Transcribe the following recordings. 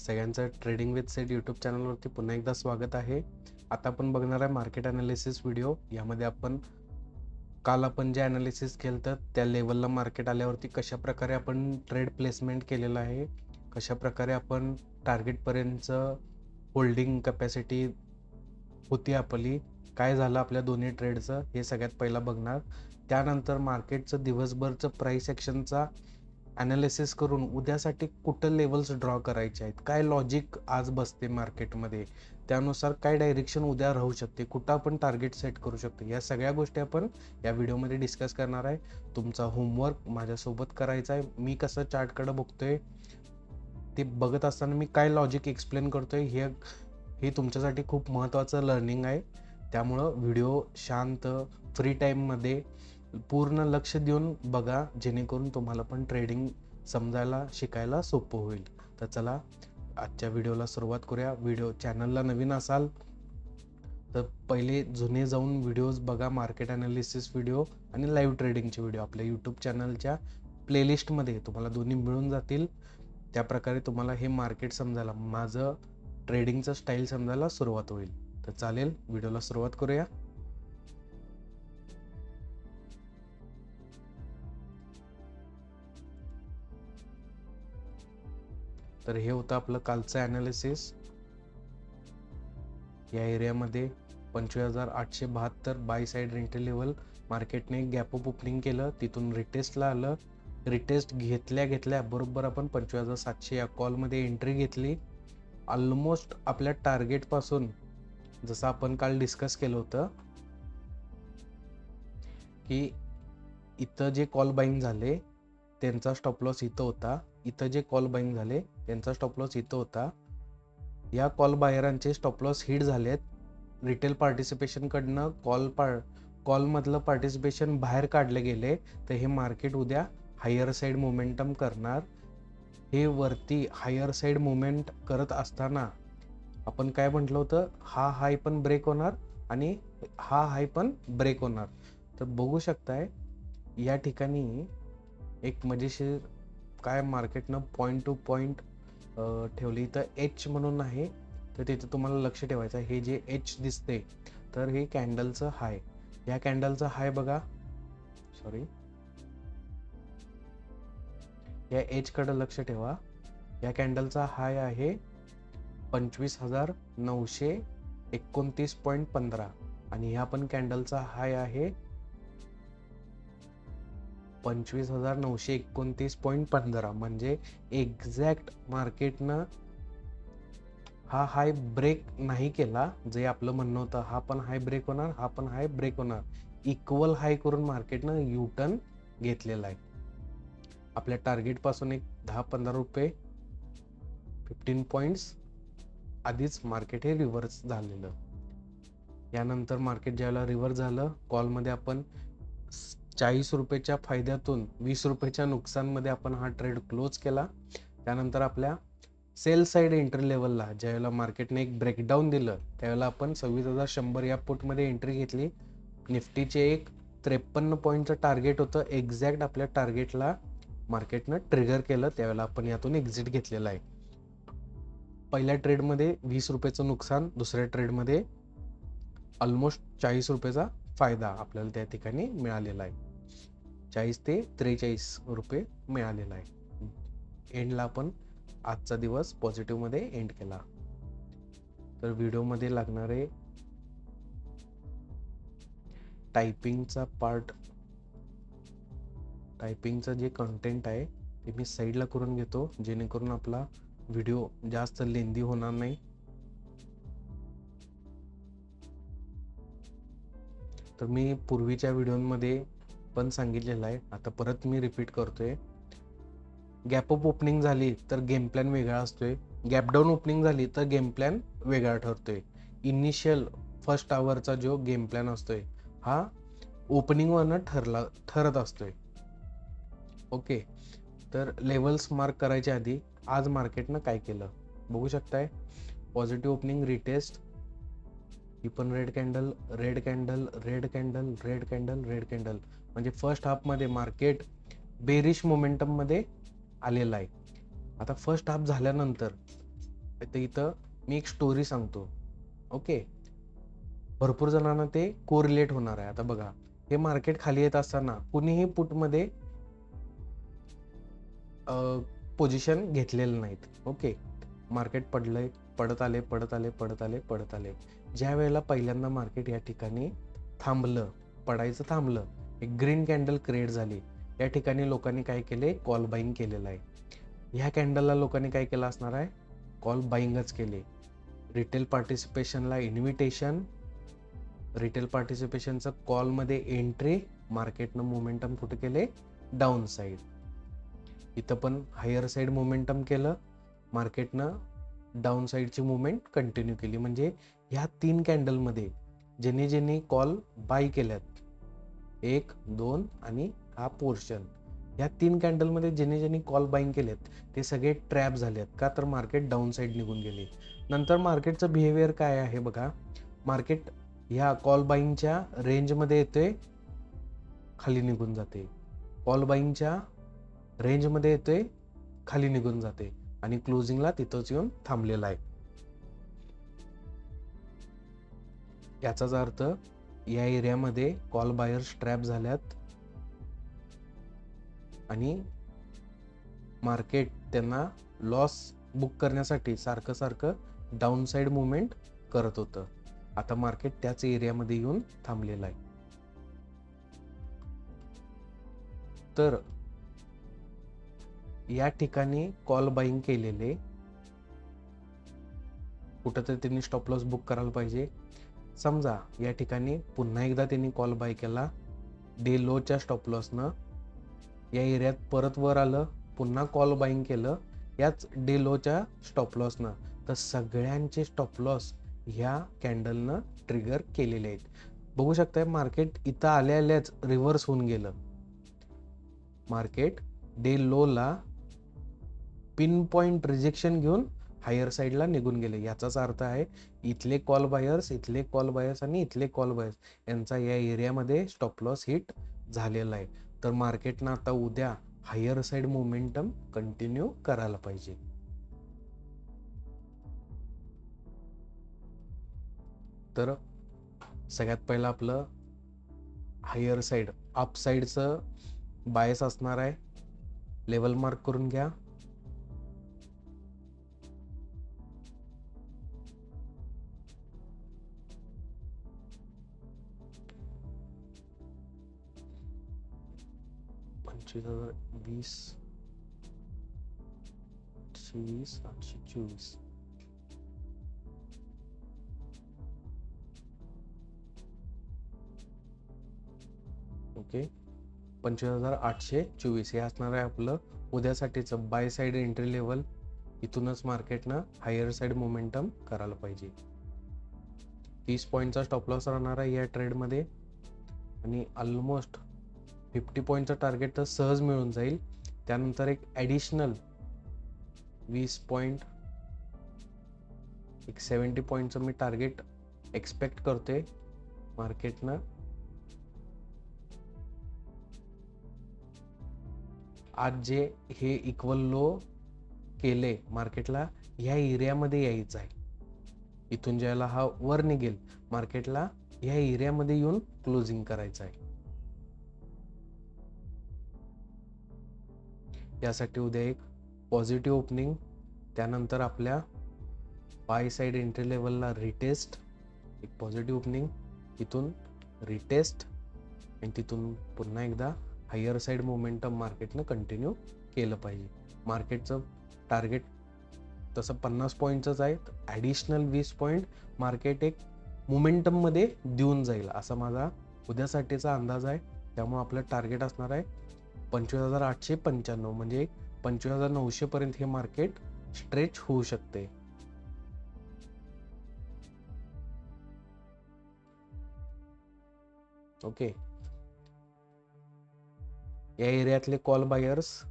सगळ्यांचं trading with set YouTube चॅनलवरती पुन्हा एकदा स्वागत आहे. आता आपण बघणार आहे मार्केट ॲनालिसिस व्हिडिओ. यामध्ये काल आपण जे ॲनालिसिस केलं तर त्या लेवलला मार्केट आल्यावरती कशाप्रकारे आपण ट्रेड प्लेसमेंट केलेलं आहे, कशाप्रकारे आपण टार्गेटपर्यंतचं होल्डिंग कॅपॅसिटी होती आपली, काय झालं आपल्या दोन्ही ट्रेडचं हे सगळ्यात पहिला बघणार. त्यानंतर मार्केटचं दिवसभरचं प्राईस ॲक्शनचा ॲनालिसिस करून उद्यासाठी कुठं लेवल्स ड्रॉ करायचे आहेत, काय लॉजिक आज बसते मार्केटमध्ये, त्यानुसार काय डायरेक्शन उद्या राहू शकते, कुठं आपण टार्गेट सेट करू शकतो, या सगळ्या गोष्टी आपण या व्हिडिओमध्ये डिस्कस करणार आहे. तुमचा होमवर्क माझ्यासोबत करायचा आहे. मी कसं चार्टकडे बघतोय ते बघत असताना मी काय लॉजिक एक्सप्लेन करतोय हे तुमच्यासाठी खूप महत्त्वाचं लर्निंग आहे. त्यामुळं व्हिडिओ शांत फ्री टाईममध्ये पूर्ण लक्ष देऊन बघा, जेणेकरून तुम्हाला पण ट्रेडिंग समजायला शिकायला सोपं होईल. तर चला आजच्या व्हिडिओला सुरुवात करूया. चॅनलला नवीन असाल तर पहिले जुने जाऊन व्हिडिओज बघा, मार्केट ॲनालिसिस व्हिडिओ आणि लाईव्ह ट्रेडिंगचे व्हिडिओ आपल्या यूट्यूब चॅनलच्या प्लेलिस्टमध्ये तुम्हाला दोन्ही मिळून जातील. त्याप्रकारे तुम्हाला हे मार्केट समजायला, माझं ट्रेडिंगचं स्टाईल समजायला सुरुवात होईल. तर चालेल, व्हिडिओला सुरुवात करूया. तर हे होतं आपलं कालचं ॲनालिसिस. या एरियामध्ये 25,872 बाय साईड एंट्री लेवल मार्केटने गॅप अप ओपनिंग केलं, तिथून रिटेस्टला आलं. रिटेस्ट घेतल्या बरोबर आपण 25,700 या कॉलमध्ये एंट्री घेतली. ऑलमोस्ट आपल्या टार्गेटपासून, जसं आपण काल डिस्कस केलं होतं की इथं जे कॉल बाईंग झाले त्यांचा स्टॉप लॉस इथं होता, इथं जे कॉल बाईंग झाले त्यांचा स्टॉप लॉस इथं होता. या कॉल बायरांचे स्टॉप लॉस हिट झालेत. रिटेल पार्टिसिपेशनकडनं कॉलमधलं पार्टिसिपेशन बाहेर काढले गेले. तर हे मार्केट उद्या हायर साईड मोमेंटम करणार. हे वरती हायर साईड मोमेंट करत असताना आपण काय म्हटलं होतं, हा हाय पण ब्रेक होणार आणि हा हाय पण ब्रेक होणार. तर बघू शकताय या ठिकाणी एक मजेशीर काय मार्केटनं पॉईंट टू पॉईंट ठेवली. तर एच म्हणून आहे, तर तिथे तुम्हाला लक्ष ठेवायचं आहे. हे जे एच दिसते तर हे कॅन्डलचं हाय, या कॅन्डलचं हाय बघा, सॉरी, या एच कडे लक्ष ठेवा. या कॅन्डलचा हाय आहे 25,929.15 आणि ह्या पण कॅन्डलचा हाय आहे 25,929.15. म्हणजे एक्झॅक्ट मार्केटनं हा हाय ब्रेक नाही केला. जे आपलं म्हणणं होतं, हा पण हाय ब्रेक होणार, हा पण हाय ब्रेक होणार, इक्वल हाय करून मार्केटनं यू टर्न घेतलेला आहे. आपल्या टार्गेटपासून एक 10-15 रुपये 15 पॉईंट्स आधीच मार्केट हे रिव्हर्स झालेलं. यानंतर मार्केट ज्यावेळेला रिव्हर्स झालं, कॉलमध्ये आपण 40 रुपयाच्या फायद्यातून 20 रुपयाच्या नुकसानमध्ये आपण हा ट्रेड क्लोज केला. त्यानंतर आपल्या सेल साईड एंट्री लेवलला ज्यावेळेला मार्केटने एक ब्रेकडाऊन दिलं, त्यावेळेला आपण 26,100 या पुटमध्ये एंट्री घेतली. निफ्टीचे एक 53 पॉईंटचं टार्गेट होतं, एक्झॅक्ट आपल्या टार्गेटला मार्केटनं ट्रिगर केलं. त्यावेळेला आपण यातून एक्झिट घेतलेला आहे. पहिल्या ट्रेडमध्ये 20 रुपयाचं नुकसान, दुसऱ्या ट्रेडमध्ये ऑलमोस्ट 40 रुपयाचा फायदा आपल्याला त्या ठिकाणी मिळालेला आहे. 40 ते 43 रुपये मिळालेला आहे. एंडला आपण आजचा दिवस पॉझिटिव्हमध्ये एंड केला. तर व्हिडिओमध्ये लागणारे टायपिंगचा पार्ट, टायपिंगचं जे कंटेंट आहे ते मी साईडला करून घेतो, जेणेकरून आपला व्हिडिओ जास्त लेंदी होणार नाही. तर मी पूर्वीच्या व्हिडिओमध्ये पण सांगितलेलं आहे, आता परत मी रिपीट करतोय. गॅप अप ओपनिंग झाली तर गेम प्लॅन वेगळा असतोय, गॅप डाऊन ओपनिंग झाली तर गेम प्लॅन वेगळा ठरतोय. इनिशियल फर्स्ट आवरचा जो गेम प्लॅन असतोय हा ओपनिंगवरनं ठरत असतोय. ओके, तर लेवल्स मार्क करायच्या आधी आज मार्केटनं काय केलं बघू शकताय. पॉझिटिव्ह ओपनिंग, रिटेस्ट, ही पण red candle, red candle, red candle, red candle, red candle. म्हणजे फर्स्ट हाफमध्ये मार्केट बेरिश मोमेंटममध्ये आलेला आहे. आता फर्स्ट हाफ झाल्यानंतर तर इथं मी एक स्टोरी सांगतो. ओके, भरपूर जणांना ते कोरिलेट होणार आहे. आता बघा, हे मार्केट खाली येत असताना कुणीही पुटमध्ये पोझिशन घेतलेलं नाहीत. ओके, मार्केट पडलंय, पडत आले, पडत आले, पडत आले, पडत आले. ज्या वेळेला पहिल्यांदा मार्केट या ठिकाणी थांबलं, पडायचं थांबलं, एक ग्रीन कॅन्डल क्रिएट झाली. या ठिकाणी लोकांनी काय केले, कॉल बाईंग केलेलं आहे. ह्या कॅन्डलला लोकांनी काय केलं असणार आहे, कॉल बाईंगच केले. रिटेल पार्टिसिपेशनला इन्व्हिटेशन, रिटेल पार्टिसिपेशनचं कॉलमध्ये एंट्री, मार्केटनं मोमेंटम कुठे केले, डाऊन साईड. इथं पण हायर साईड मोमेंटम केलं, मार्केटनं डाऊन साईडची मुवमेंट कंटिन्यू केली. म्हणजे ह्या 3 कॅन्डलमध्ये ज्यांनी ज्यांनी कॉल बाय केल्यात, 1, 2 आणि हा पोर्शन, ह्या 3 कॅन्डलमध्ये ज्यांनी ज्यांनी कॉल बाईंग केलेत ते सगळे ट्रॅप झालेत. का तर मार्केट डाऊन साईड निघून गेले. नंतर मार्केटचं बिहेवियर काय आहे बघा, मार्केट ह्या कॉल बाईंगच्या रेंजमध्ये येतोय, खाली निघून जाते. कॉल बाईंगच्या रेंजमध्ये येतोय, खाली निघून जाते आणि क्लोजिंगला तिथंच येऊन थांबलेला आहे. याचाच अर्थ या एरियामध्ये कॉल बायर्स ट्रॅप झाल्यात आणि मार्केट त्यांना लॉस बुक करण्यासाठी सारखं सारखं डाऊन साईड मुवमेंट करत होतं. आता मार्केट त्याच एरियामध्ये येऊन थांबलेलं आहे. तर या ठिकाणी कॉल बाईंग केलेले कुठंतरी त्यांनी स्टॉप लॉस बुक करायला पाहिजे. समजा या ठिकाणी पुन्हा एकदा त्यांनी कॉल बाय केला, डे लोच्या स्टॉप लॉसनं या एरियात परत वर आलं, पुन्हा कॉल बाईंग केलं याच डे लोच्या स्टॉप लॉसनं, तर सगळ्यांचे स्टॉप लॉस ह्या कॅन्डलनं ट्रिगर केलेले आहेत. बघू शकताय मार्केट इथं आल्या आल्याच रिव्हर्स होऊन गेलं. मार्केट डे लोला पिन पॉइंट रिजेक्शन घेऊन हायर साईडला निघून गेले. याचाच अर्थ आहे इथले कॉल बायर्स, इथले कॉल बायर्स आणि इथले कॉल बायर्स यांचा या एरियामध्ये स्टॉप लॉस हिट झालेला आहे. तर मार्केटनं आता उद्या हायर साईड मोमेंटम कंटिन्यू करायला पाहिजे. तर सगळ्यात पहिलं आपलं हायर साईड अप साईडचं बायस असणार आहे. लेवल मार्क करून घ्या. $25,020, 824. ओके, 25,824 हे असणार आहे आपलं उद्यासाठीचं बाय साईड एंट्री लेवल. इथूनच मार्केटनं हायर साईड मोमेंटम करायला पाहिजे. 30 पॉईंटचा स्टॉप लॉस राहणार आहे या ट्रेडमध्ये आणि ऑलमोस्ट 50 पॉईंटचं टार्गेट तर सहज मिळून जाईल. त्यानंतर एक ॲडिशनल 20 पॉईंट, एक 70 पॉईंटचं मी टार्गेट एक्सपेक्ट करतोय मार्केटनं. आज जे हे इक्वल लो केले मार्केटला, ह्या एरियामध्ये यायचं आहे. इथून ज्याला हा वर निघेल मार्केटला ह्या एरियामध्ये येऊन क्लोजिंग करायचं आहे. यासाठी उद्या एक पॉझिटिव्ह ओपनिंग, त्यानंतर आपल्या बाय साईड एंट्री लेवलला रिटेस्ट, एक पॉझिटिव्ह ओपनिंग, इथून रिटेस्ट आणि तिथून पुन्हा एकदा हायर साईड मोमेंटम मार्केटनं कंटिन्यू केलं पाहिजे. मार्केटचं टार्गेट तसं 50 पॉईंटचंच आहे. ॲडिशनल 20 पॉईंट मार्केट एक मोमेंटममध्ये देऊन जाईल असा माझा उद्यासाठीचा अंदाज आहे. त्यामुळे आपलं टार्गेट असणार आहे 25,895, म्हणजे 25,900 पर्यंत हे मार्केट स्ट्रेच होऊ शकते. ओके, या एरियातले कॉल बायर्स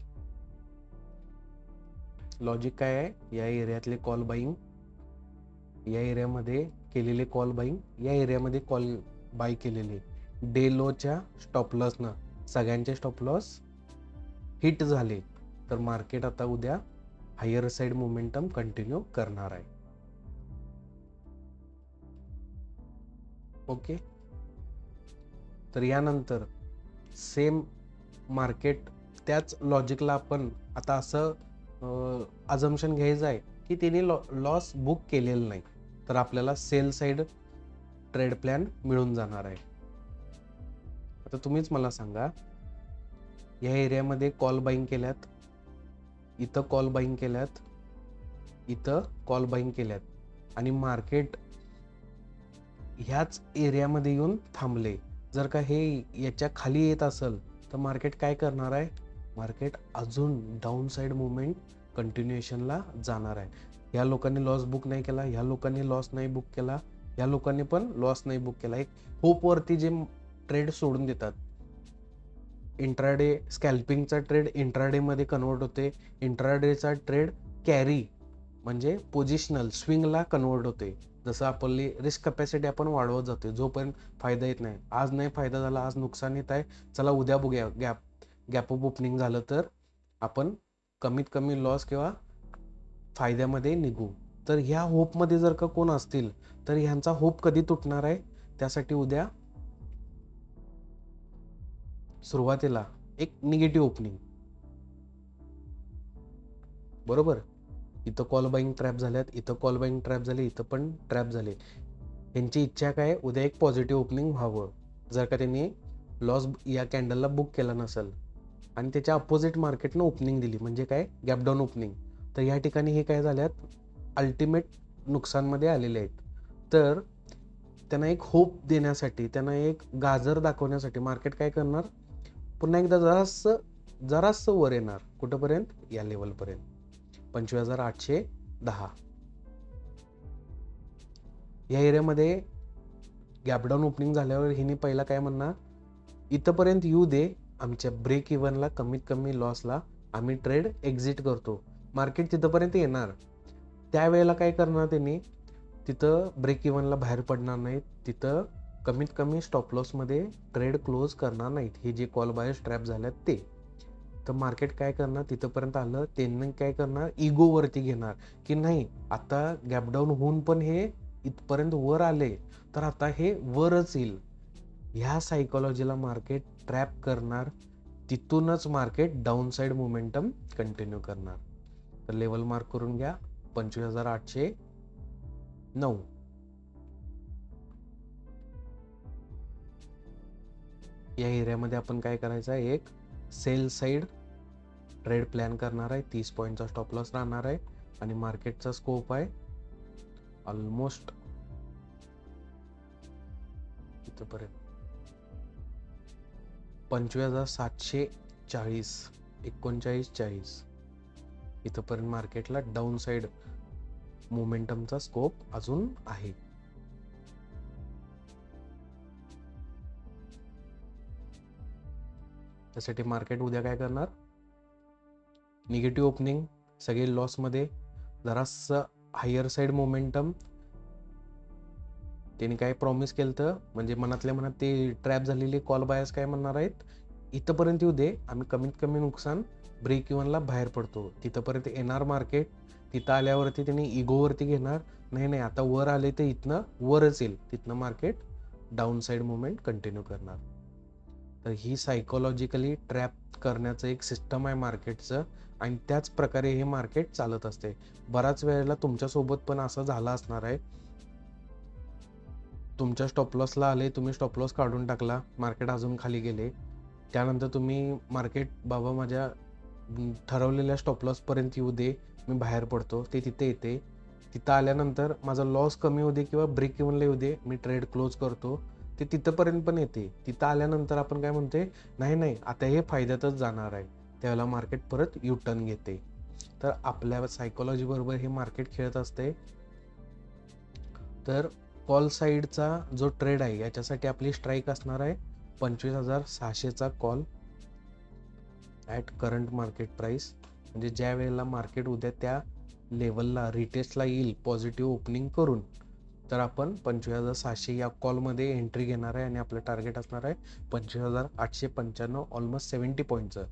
लॉजिक काय आहे, या एरियातले कॉल बाईंग, या एरियामध्ये केलेले कॉल बाईंग, या एरियामध्ये कॉल बाय केलेले डे लोच्या स्टॉप लॉसनं सगळ्यांचे स्टॉप लॉस हिट झाले. तर मार्केट आता उद्या हायर साईड मोमेंटम कंटिन्यू करणार आहे. ओके, तर यानंतर सेम मार्केट त्याच लॉजिकला आपण आता असं अजम्पशन घ्यायचं आहे की तिने लॉस बुक केलेलं नाही, तर आपल्याला सेल साईड ट्रेड प्लॅन मिळून जाणार आहे. आता तुम्हीच मला सांगा, या एरियामध्ये कॉल बाईंग केल्यात, इथं कॉल बाईंग केल्यात, इथं कॉल बाईंग केल्यात आणि मार्केट ह्याच एरियामध्ये येऊन थांबले. जर का हे याच्या खाली येत असेल तर मार्केट काय करणार आहे? मार्केट अजून डाऊन साईड मुवमेंट कंटिन्युएशनला जाणार आहे. ह्या लोकांनी लॉस बुक नाही केला, ह्या लोकांनी लॉस नाही बुक केला, ह्या लोकांनी पण लॉस नाही बुक केला. एक होपवरती जे ट्रेड सोडून देतात. इंट्राडे स्कॅल्पिंगचा ट्रेड इंट्राडेमध्ये कन्वर्ट होते, इंट्राडेचा ट्रेड कॅरी म्हणजे पोझिशनल स्विंगला कन्वर्ट होते. जसं आपली रिस्क कॅपॅसिटी आपण वाढवत जातो, जोपर्यंत फायदा येत नाही. आज नाही फायदा झाला, आज नुकसान येत आहे, चला उद्या बघूया, गॅप अप ओपनिंग झालं तर आपण कमीत कमी लॉस किंवा फायद्यामध्ये निघू. तर ह्या होपमध्ये जर का कोण असतील तर ह्यांचा होप कधी तुटणार आहे? त्यासाठी उद्या सुरुवातीला एक निगेटिव्ह ओपनिंग, बरोबर. इथं कॉल बाईंग ट्रॅप झाल्यात, इथं कॉल बाईंग ट्रॅप झाले, इथं पण ट्रॅप झाले. यांची इच्छा काय? उद्या एक पॉझिटिव्ह ओपनिंग व्हावं. जर का त्यांनी लॉस या कॅन्डलला बुक केला नसेल आणि त्याच्या अपोजिट मार्केटनं ओपनिंग दिली, म्हणजे काय? गॅप डाऊन ओपनिंग, तर या ठिकाणी हे काय झाल्यात? अल्टिमेट नुकसानमध्ये आलेले आहेत. तर त्यांना एक होप देण्यासाठी, त्यांना एक गाजर दाखवण्यासाठी मार्केट काय करणार? पुन्हा एकदा जरासं वर येणार. कुठंपर्यंत? या लेवलपर्यंत 25,810. या एरियामध्ये गॅपडाऊन ओपनिंग झाल्यावर हिने पहिला काय म्हणणार? इथंपर्यंत येऊ दे, आमच्या ब्रेक इव्हनला कमीत कमी लॉसला आम्ही ट्रेड एक्झिट करतो. मार्केट तिथंपर्यंत येणार, त्यावेळेला काय करणार त्यांनी? तिथं ब्रेक इव्हनला बाहेर पडणार नाहीत, तिथं कमीत कमी स्टॉप लॉसमध्ये ट्रेड क्लोज करणार नाहीत. हे जे कॉल बायर्स ट्रॅप झाल्यात ते. तर मार्केट काय करणार? तिथंपर्यंत आलं, त्यांनी काय करणार? इगोवरती घेणार की नाही, आता गॅपडाऊन होऊन पण हे इथपर्यंत वर आले तर आता हे वरच येईल. ह्या सायकोलॉजीला मार्केट ट्रॅप करणार, तिथूनच market down side momentum continue करणार. तर लेवल मार्क करून घ्या, 25,809. या एरियामध्ये आपण काय करायचं आहे? एक सेल साईड ट्रेड प्लॅन करणार आहे. 30 पॉईंटचा स्टॉप लॉस राहणार आहे आणि मार्केटचा स्कोप आहे ऑलमोस्ट इथपर्यंत 25,740, 39,40 इथपर्यंत मार्केटला डाऊन साईड मोमेंटमचा स्कोप अजून आहे. त्यासाठी मार्केट उद्या काय करणार? निगेटिव्ह ओपनिंग, सगळे लॉसमध्ये, जरासं हायर साईड मोमेंटम. त्यांनी काय प्रॉमिस केलं तर, म्हणजे मनातल्या मनात ते ट्रॅप झालेले कॉल बायर्स काय म्हणणार आहेत? इथंपर्यंत येऊ दे, आम्ही कमीत कमी नुकसान ब्रेक इव्हनला बाहेर पडतो. तिथंपर्यंत येणार मार्केट, तिथं आल्यावरती त्यांनी इगोवरती घेणार, नाही आता वर आले तर इथनं वरच येईल, तिथनं market down side movement continue करणार. तर ही सायकोलॉजिकली ट्रॅप करण्याचं एक सिस्टम आहे मार्केटचं आणि त्याच प्रकारे हे मार्केट चालत असते. बऱ्याच वेळेला तुमच्यासोबत पण असं झालं असणार आहे. तुमच्या स्टॉप लॉसला आले, तुम्ही स्टॉप लॉस काढून टाकला, मार्केट अजून खाली गेले, त्यानंतर तुम्ही मार्केट बाबा माझ्या ठरवलेल्या स्टॉप लॉसपर्यंत येऊ दे, मी बाहेर पडतो, ते तिथे येते. तिथं आल्यानंतर माझा लॉस कमी होऊ दे किंवा ब्रेक इव्हनला येऊ दे, मी ट्रेड क्लोज करतो, ते तिथंपर्यंत पण येते. तिथं आल्यानंतर आपण काय म्हणते? नाही आता हे फायद्यातच जाणार आहे, त्यावेळेला मार्केट परत यू टर्न घेते. तर आपल्या सायकोलॉजी बरोबर हे मार्केट खेळत असते. तर कॉल साईडचा जो ट्रेड आहे याच्यासाठी आपली स्ट्राईक असणार आहे 25,600चा call at current market price. म्हणजे ज्या वेळेला मार्केट उद्या त्या लेवलला रिटेस्टला येईल पॉझिटिव्ह ओपनिंग करून, तर आपण 25,600 या कॉलमध्ये एंट्री घेणार आहे आणि आपलं टार्गेट असणार आहे 25,895, ऑलमोस्ट 70 पॉईंटचं.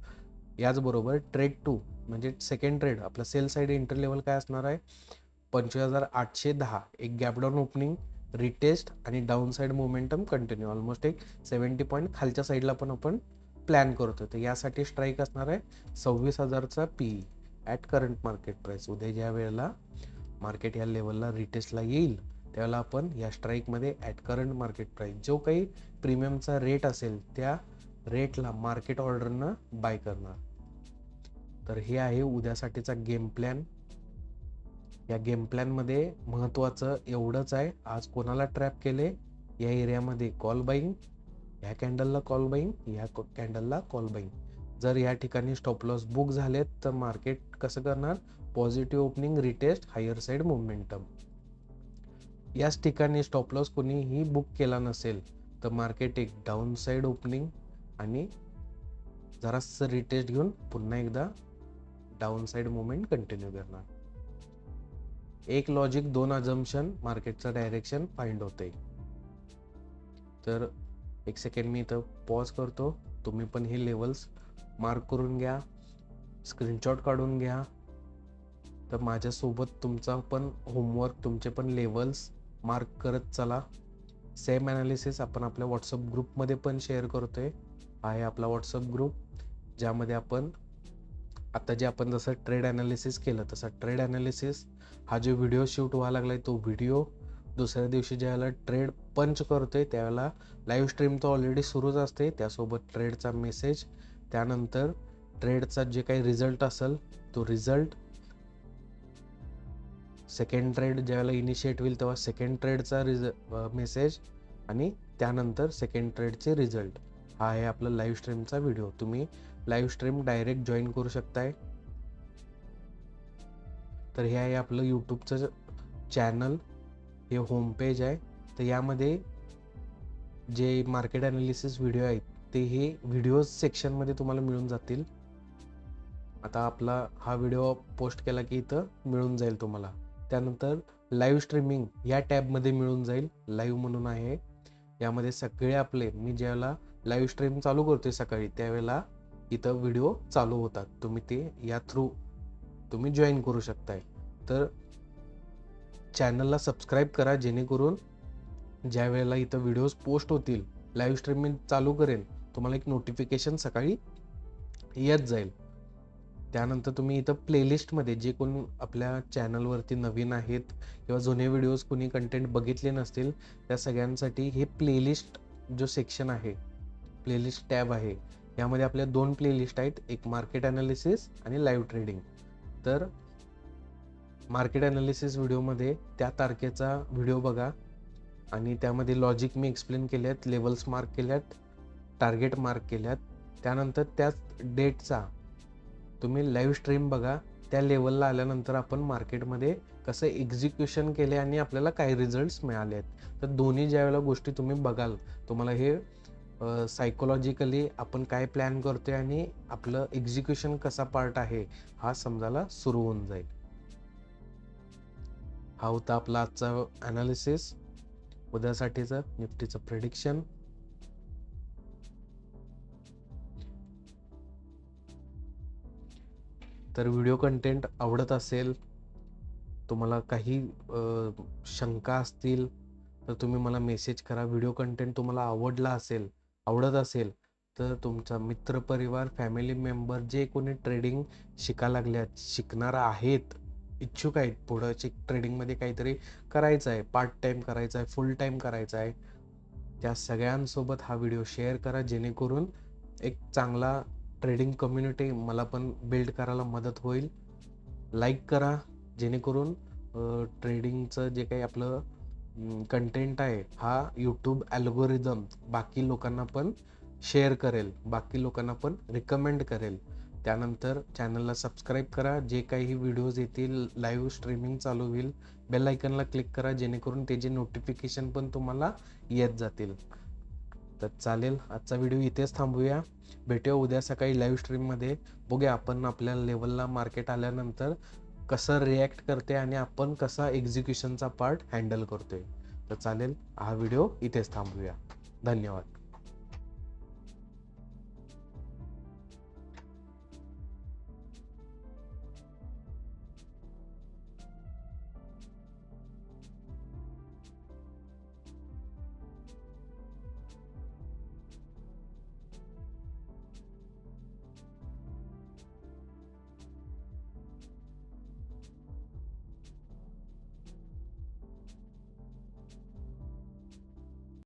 याचबरोबर ट्रेड 2 म्हणजे सेकंड ट्रेड आपला सेल साईड एंट्री लेवल काय असणार आहे 25,810, एक गॅप डाऊन ओपनिंग, रिटेस्ट आणि down side momentum continue, almost एक 70 पॉईंट खालच्या साईडला पण आपण प्लॅन करतो. तर यासाठी स्ट्राईक असणार आहे 26,000चा PE at current market price. उद्या ज्या वेळेला मार्केट या लेवलला रिटेस्टला येईल त्यावेळेला आपण या स्ट्राईकमध्ये ॲट करंट मार्केट प्राइस जो काही प्रीमियमचा रेट असेल त्या रेटला मार्केट ऑर्डरनं बाय करणार. तर हे आहे उद्यासाठीचा गेम प्लॅन. या गेम प्लॅनमध्ये महत्त्वाचं एवढंच आहे, आज कोणाला ट्रॅप केले या एरियामध्ये कॉल बाईंग, ह्या कॅन्डलला कॉल बाईंग, ह्या कॅन्डलला कॉल बाईंग. जर या ठिकाणी स्टॉप लॉस बुक झालेत तर मार्केट कसं करणार positive opening, retest, higher side momentum. याच ठिकाणी स्टॉप लॉस कोणीही बुक केला नसेल तर मार्केट एक डाऊन साईड ओपनिंग आणि जरासं रिटेस्ट घेऊन पुन्हा एकदा डाऊन साईड मुवमेंट कंटिन्यू करणार. एक लॉजिक, दोन अजम्पशन, मार्केटचं डायरेक्शन फाइंड होते. तर एक सेकंड मी इथं पॉज करतो. तुम्ही पण हे लेवल्स मार्क करून घ्या, स्क्रीनशॉट काढून घ्या. तर माझ्यासोबत तुमचा पण होमवर्क, तुमचे पण लेवल्स मार्क करत चला. सेम ॲनालिसिस आपण आपल्या व्हॉट्सअप ग्रुपमध्ये पण शेअर करतोय. आहे आपला व्हॉट्सअप ग्रुप ज्यामध्ये आपण आता जे आपण जसं ट्रेड ॲनालिसिस केलं तसं ट्रेड ॲनालिसिस हा जो व्हिडिओ शूट व्हायला लागलाय तो व्हिडिओ दुसऱ्या दिवशी ज्यावेळेला ट्रेड पंच करतोय त्यावेळेला लाईव्ह स्ट्रीम तर ऑलरेडी सुरूच असते, त्यासोबत ट्रेडचा मेसेज, त्यानंतर ट्रेडचा जे काही रिझल्ट असेल तो रिझल्ट, सेकंड ट्रेड ज्यावेळेला इनिशिएट होईल तेव्हा सेकंड ट्रेडचा मेसेज आणि त्यानंतर सेकंड ट्रेडचे रिझल्ट. हा आहे आपला लाईव्ह स्ट्रीमचा व्हिडिओ. तुम्ही लाईव्ह स्ट्रीम डायरेक्ट जॉईन करू शकताय. तर हे आहे आपलं यूट्यूबचं चॅनल, हे होम पेज आहे. तर यामध्ये जे मार्केट ॲनालिसिस व्हिडिओ आहेत ते हे व्हिडिओज सेक्शनमध्ये तुम्हाला मिळून जातील. आता आपला हा व्हिडिओ पोस्ट केला की इथं मिळून जाईल तुम्हाला. त्यानंतर लाईव्ह स्ट्रीमिंग या टॅबमध्ये मिळून जाईल. लाईव्ह म्हणून आहे, यामध्ये सगळे आपले मी ज्यावेळेला लाईव्ह स्ट्रीम चालू करतोय सकाळी त्यावेळेला इथं व्हिडिओ चालू होतात. तुम्ही ते या थ्रू तुम्ही जॉईन करू शकताय. तर चॅनलला सबस्क्राईब करा जेणेकरून ज्या वेळेला इथं व्हिडिओज पोस्ट होतील, लाईव्ह स्ट्रीमिंग चालू करेन, तुम्हाला एक नोटिफिकेशन सकाळी येत जाईल. त्यानंतर तुम्ही इथं प्लेलिस्टमध्ये जे कोण आपल्या चॅनलवरती नवीन आहेत किंवा जुने व्हिडिओज कोणी कंटेंट बघितले नसतील त्या सगळ्यांसाठी हे प्लेलिस्ट जो सेक्शन आहे, प्लेलिस्ट टॅब आहे, यामध्ये आपल्या 2 प्लेलिस्ट आहेत, एक मार्केट ॲनालिसिस आणि लाईव्ह ट्रेडिंग. तर मार्केट ॲनालिसिस व्हिडिओमध्ये त्या तारखेचा व्हिडिओ बघा आणि त्यामध्ये लॉजिक मी एक्सप्लेन केले आहेत, लेवल्स मार्क केल्यात, टार्गेट मार्क केल्यात. त्यानंतर त्याच डेटचा तुम्ही लाईव्ह स्ट्रीम बघा. त्या लेवलला आल्यानंतर आपण मार्केटमध्ये कसं एक्झिक्युशन केले आणि आपल्याला काय रिझल्ट्स मिळाले आहेत. तर दोन्ही ज्या वेळेला गोष्टी तुम्ही बघाल तुम्हाला हे सायकोलॉजिकली आपण काय प्लॅन करतोय आणि आपलं एक्झिक्युशन कसा पार्ट आहे हा समजायला सुरू होऊन जाईल. हा होता आपला आजचा ॲनालिसिस. उद्यासाठीचं निफ्टीचं प्रेडिक्शन. तर व्हिडिओ कंटेंट आवडत असेल, तुम्हाला काही शंका असतील तर तुम्ही मला मेसेज करा. व्हिडिओ कंटेंट तुम्हाला आवडत असेल तर तुमचा मित्रपरिवार, फॅमिली मेंबर जे कोणी ट्रेडिंग शिकायला लागल्यात, शिकणार आहेत, इच्छुक आहेत, पुढं ट्रेडिंगमध्ये काहीतरी करायचं आहे, पार्ट टाईम करायचं आहे, फुल टाईम करायचं आहे, त्या सगळ्यांसोबत हा व्हिडिओ शेअर करा जेणेकरून एक चांगला ट्रेडिंग कम्युनिटी मला पण बिल्ड करायला मदत होईल. लाईक करा जेणेकरून ट्रेडिंगचं जे काही आपलं कंटेंट आहे हा यूट्यूब ॲल्गोरिदम बाकी लोकांना पण शेअर करेल, बाकी लोकांना पण रिकमेंड करेल. त्यानंतर चॅनलला सबस्क्राईब करा. जे काही व्हिडिओज येतील, लाईव्ह स्ट्रीमिंग चालू होईल, बेल आयकनला क्लिक करा जेणेकरून त्याचे नोटिफिकेशन पण तुम्हाला येत जातील. तर चालेल, आजचा व्हिडिओ इथेच थांबूया. भेटूया उद्या सकाळी लाईव्ह स्ट्रीममध्ये. बघूया आपण आपल्या लेवलला मार्केट आल्यानंतर कसं रिॲक्ट करते आणि आपण कसा एक्झिक्युशनचा पार्ट हँडल करतोय. तर चालेल, हा व्हिडिओ इथेच थांबूया. धन्यवाद.